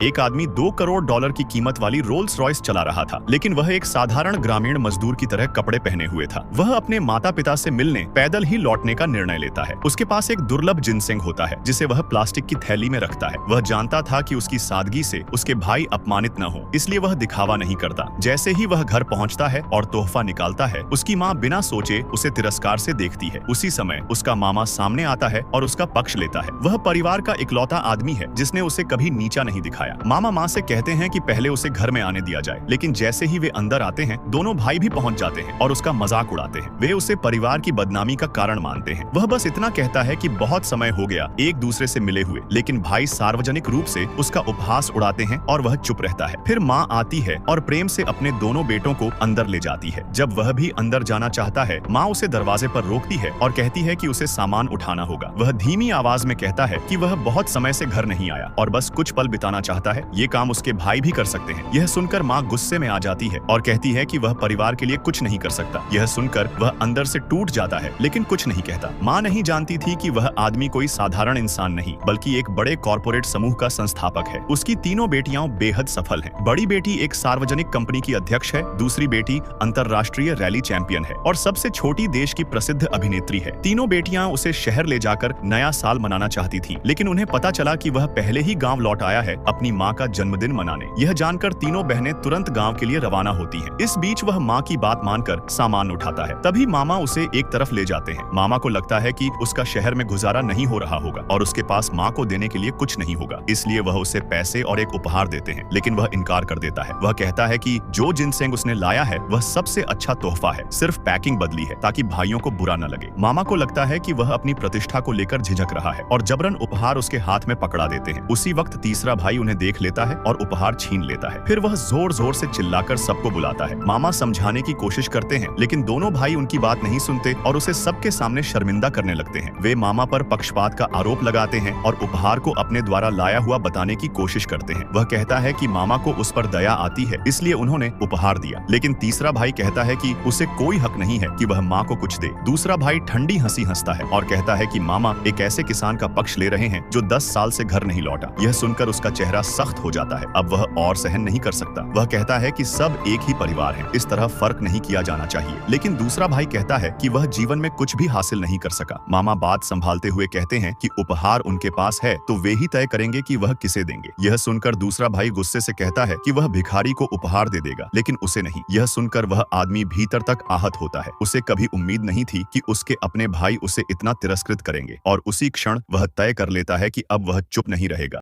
एक आदमी $2 करोड़ की कीमत वाली रोल्स रॉयस चला रहा था, लेकिन वह एक साधारण ग्रामीण मजदूर की तरह कपड़े पहने हुए था। वह अपने माता पिता से मिलने पैदल ही लौटने का निर्णय लेता है। उसके पास एक दुर्लभ जिनसेंग होता है जिसे वह प्लास्टिक की थैली में रखता है। वह जानता था कि उसकी सादगी से उसके भाई अपमानित न हो, इसलिए वह दिखावा नहीं करता। जैसे ही वह घर पहुंचता है और तोहफा निकालता है, उसकी माँ बिना सोचे उसे तिरस्कार से देखती है। उसी समय उसका मामा सामने आता है और उसका पक्ष लेता है। वह परिवार का इकलौता आदमी है जिसने उसे कभी नीचा नहीं दिखाया। मामा माँ से कहते हैं कि पहले उसे घर में आने दिया जाए, लेकिन जैसे ही वे अंदर आते हैं, दोनों भाई भी पहुंच जाते हैं और उसका मजाक उड़ाते हैं। वे उसे परिवार की बदनामी का कारण मानते हैं। वह बस इतना कहता है कि बहुत समय हो गया एक दूसरे से मिले हुए, लेकिन भाई सार्वजनिक रूप से उसका उपहास उड़ाते हैं और वह चुप रहता है। फिर माँ आती है और प्रेम से अपने दोनों बेटों को अंदर ले जाती है। जब वह भी अंदर जाना चाहता है, माँ उसे दरवाजे पर रोकती है और कहती है कि उसे सामान उठाना होगा। वह धीमी आवाज में कहता है कि वह बहुत समय से घर नहीं आया और बस कुछ पल बिताना चाहता है। ये काम उसके भाई भी कर सकते हैं। यह सुनकर माँ गुस्से में आ जाती है और कहती है कि वह परिवार के लिए कुछ नहीं कर सकता। यह सुनकर वह अंदर से टूट जाता है, लेकिन कुछ नहीं कहता। माँ नहीं जानती थी कि वह आदमी कोई साधारण इंसान नहीं, बल्कि एक बड़े कॉर्पोरेट समूह का संस्थापक है। उसकी तीनों बेटियां बेहद सफल हैं। बड़ी बेटी एक सार्वजनिक कंपनी की अध्यक्ष है, दूसरी बेटी अंतरराष्ट्रीय रैली चैंपियन है और सबसे छोटी देश की प्रसिद्ध अभिनेत्री है। तीनों बेटियां उसे शहर ले जाकर नया साल मनाना चाहती थी, लेकिन उन्हें पता चला कि वह पहले ही गाँव लौट आया है अपनी माँ का जन्मदिन मनाने। यह जानकर तीनों बहनें तुरंत गांव के लिए रवाना होती हैं। इस बीच वह माँ की बात मानकर सामान उठाता है। तभी मामा उसे एक तरफ ले जाते हैं। मामा को लगता है कि उसका शहर में गुजारा नहीं हो रहा होगा और उसके पास माँ को देने के लिए कुछ नहीं होगा, इसलिए वह उसे पैसे और एक उपहार देते हैं, लेकिन वह इनकार कर देता है। वह कहता है कि जो जिनसेंग उसने लाया है वह सबसे अच्छा तोहफा है, सिर्फ पैकिंग बदली है ताकि भाइयों को बुरा न लगे। मामा को लगता है कि वह अपनी प्रतिष्ठा को लेकर झिझक रहा है और जबरन उपहार उसके हाथ में पकड़ा देते हैं। उसी वक्त तीसरा भाई उन्हें देख लेता है और उपहार छीन लेता है। फिर वह जोर जोर से चिल्लाकर सबको बुलाता है। मामा समझाने की कोशिश करते हैं, लेकिन दोनों भाई उनकी बात नहीं सुनते और उसे सबके सामने शर्मिंदा करने लगते हैं। वे मामा पर पक्षपात का आरोप लगाते हैं और उपहार को अपने द्वारा लाया हुआ बताने की कोशिश करते हैं। वह कहता है कि मामा को उस पर दया आती है, इसलिए उन्होंने उपहार दिया, लेकिन तीसरा भाई कहता है कि उसे कोई हक नहीं है कि वह माँ को कुछ दे। दूसरा भाई ठंडी हंसी हंसता है और कहता है कि मामा एक ऐसे किसान का पक्ष ले रहे हैं जो 10 साल से घर नहीं लौटा। यह सुनकर उसका चेहरा सख्त हो जाता है। अब वह और सहन नहीं कर सकता। वह कहता है कि सब एक ही परिवार है, इस तरह फर्क नहीं किया जाना चाहिए। लेकिन दूसरा भाई कहता है कि वह जीवन में कुछ भी हासिल नहीं कर सका। मामा बात संभालते हुए कहते हैं कि उपहार उनके पास है तो वे ही तय करेंगे कि वह किसे देंगे। यह सुनकर दूसरा भाई गुस्से से कहता है कि वह भिखारी को उपहार दे देगा, लेकिन उसे नहीं। यह सुनकर वह आदमी भीतर तक आहत होता है। उसे कभी उम्मीद नहीं थी कि उसके अपने भाई उसे इतना तिरस्कृत करेंगे और उसी क्षण वह तय कर लेता है कि अब वह चुप नहीं रहेगा।